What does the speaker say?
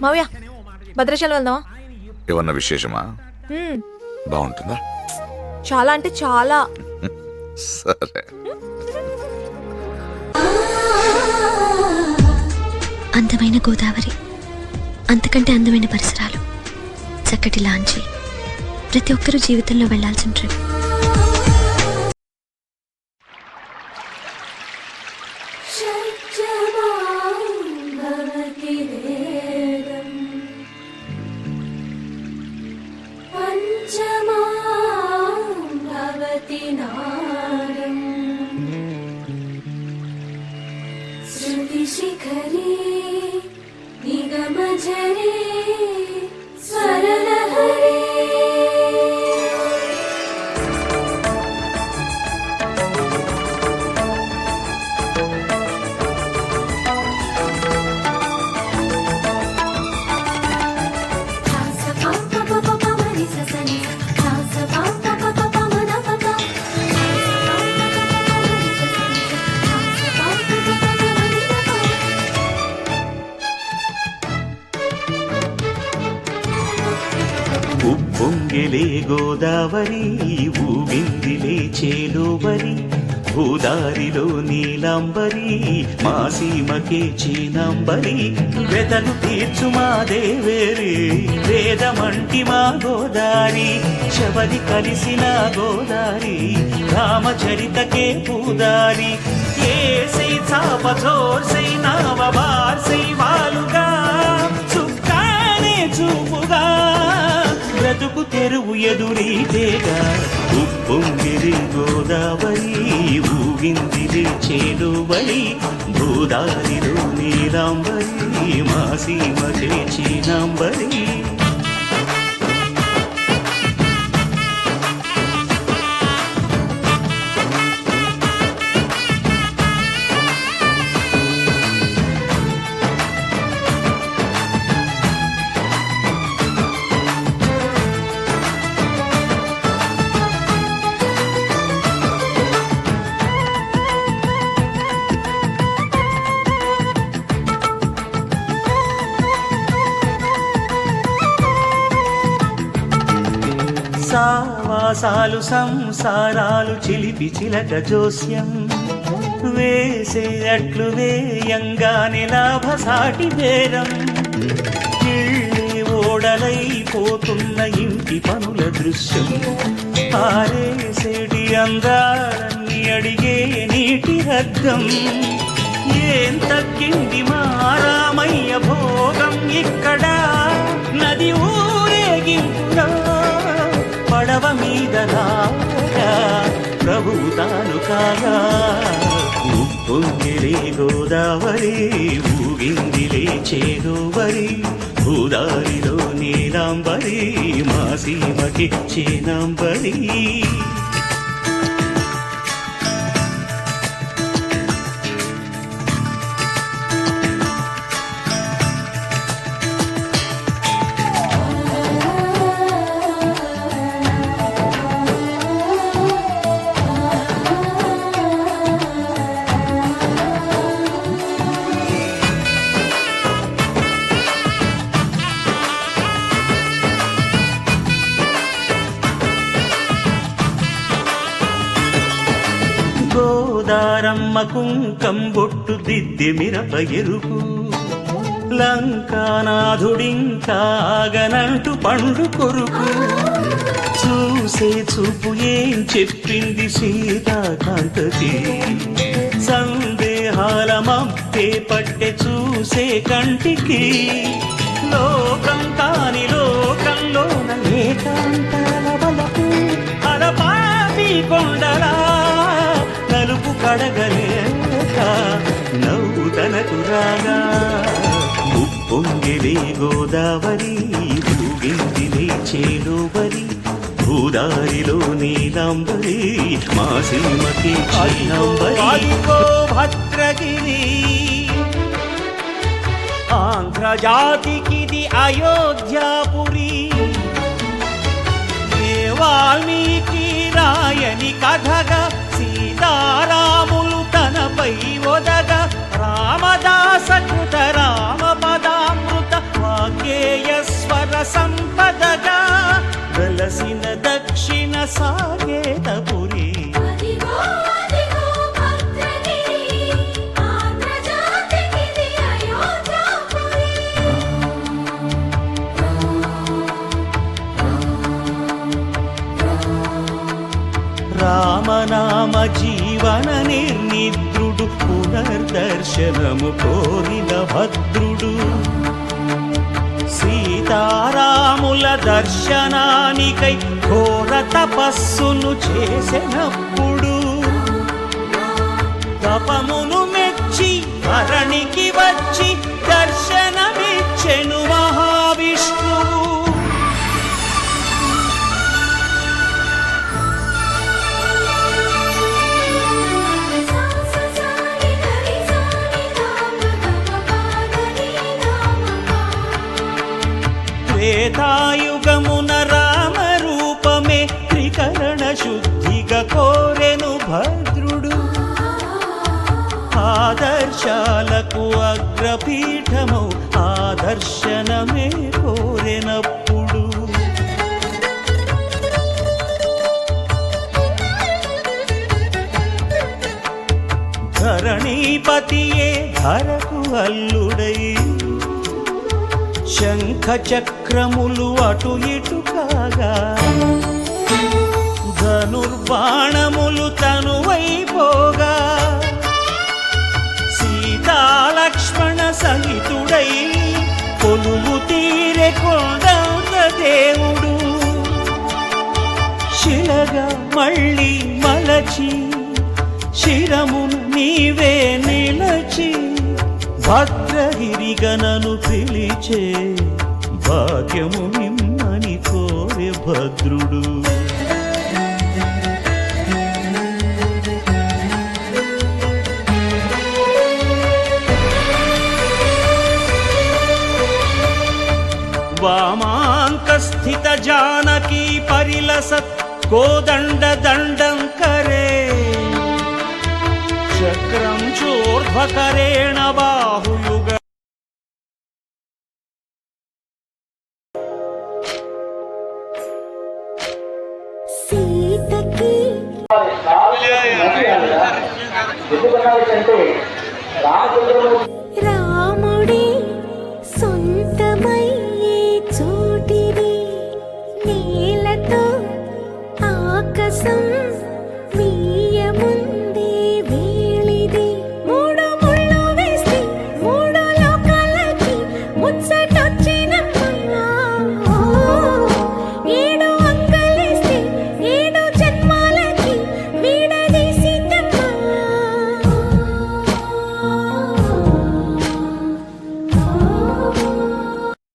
మావయ్య భద్రాచలం వెళ్దామా? ఏమన్నా విశేషమా? మ్మ్. బాగుంటుందా? చాలా అంటే చాలా. సరే. అందమైన గోదావరి, అంతకంటే అందమైన పరిసరాలు, చక్కటి లాంచి, ప్రతి ఒక్కరూ జీవితంలో వెళ్లాల్సిన ట్రిప్. శిఖరే నిగమజరే స్వరలహరే ఉప్పొంగిలే గోదావరి ఊగిందిలే చేలోబరి, భూదారిలో నీలాంబరి మా సీమకే చీనాంబరి, వెతలు తీర్చు మా దేవేరి వేదమంటి మా గోదారి, శబరి కలిసిన గోదారి రామచరితకే పూదారి, ఏసై చాపచోర్సై నావబార్సై వాలుగా చుక్కానే చూపుగా బ్రతుకు తెరువు ఎదురీతేగా, ఉప్పొంగిరి గోదావరి ఊగిందిరి చేలువరి, భూదారిలో నీలాంబరి మా సీమకే చీనాంబరి. సావాసాలు సంసారాలు చిలిపి చిలక జోస్యం, వేసే అట్లు వేయంగానే లాభసాటి బేరం, ఇళ్ళే ఓడలైపోతున్న ఇంటి పనుల దృశ్యం, ఆరేసేటి అందాలన్నీ అడిగే నీటి రగ్గం, ఏం తగ్గింది మా రామయ్య భోగం ఇక్కడ, నది ఊరేగింపులో పడవ మీద రాగా ప్రభువు తాను కాగా, ఉప్పొంగిలే గోదావరి ఊగిందిలే చేలోబరి, భూదారిలో నీలాంబరి మా సీమకి చీనాంబరి. గోదారమ్మ కుంకం బొట్టు దిద్దె మిరప ఎరుపు, లంకానాథుడింకాగనంటూ పండు కొరుకు, చూసే చూపు ఏం చెప్పింది సీతాకాంతకి, సందేహాల మప్పే పట్టె చూసే కంటికి, లోకం కాని లోకంలోన ఏకాంతాల వలపు అలపాపి కొండలా నలుపు కడగలేక నవ్వు తనకు రాగా, ఉప్పొంగిలే గోదావరి ఊగిందిలే చేలోబరి, భూదారిలో నీలాంబరి మా సీమకి చీనాంబరి. భద్రగిరి ఆంధ్రజాతికిది అయోధ్యాపురి, వాల్మీకి రాయని కథగా సీతారాములు తనపై ఒదగ, రామదాస కృత రామ పదామృత రామ జీవన నిర్నిద్రుడు పునర్దర్శనము కోరిన భద్రుడు సీతారాముల దర్శనానికై ఘోర తపస్సును చేసినప్పుడు తపమును మెచ్చి ధరణికి వచ్చి దర్శనమిచ్చెను మహావిష్ణువు త్రేతాయుగమున రామ రూపమే త్రికరణ శుద్ధిగా కోరెను భద్రుడు ఆదర్శాలకు అగ్రపీఠము ఆదర్శనమే కోరెనప్పుడు ధరణీపతియే ధరకు అల్లుడై శంఖ చక్రములు అటు ఇటు కాగా ధనుర్బాణములు తనువైపోగా సీతాలక్ష్మణ సహితుడై కొలువు తీరె కొండంత దేవుడు శిలగా మళ్ళీ మలచి శిరమును నీవే నిలచి భద్రగిరిగనను పిలిచే భాగ్యము నిమ్మని కోరె భద్రుడు వామాంకస్థిత జానకీ పరిలసత్ కోదండ దండం కరే చక్రం చోర్ధ్వకరేణ బాహుయుగ ఎందుకన్నారంటే రామచంద్రమూర్తి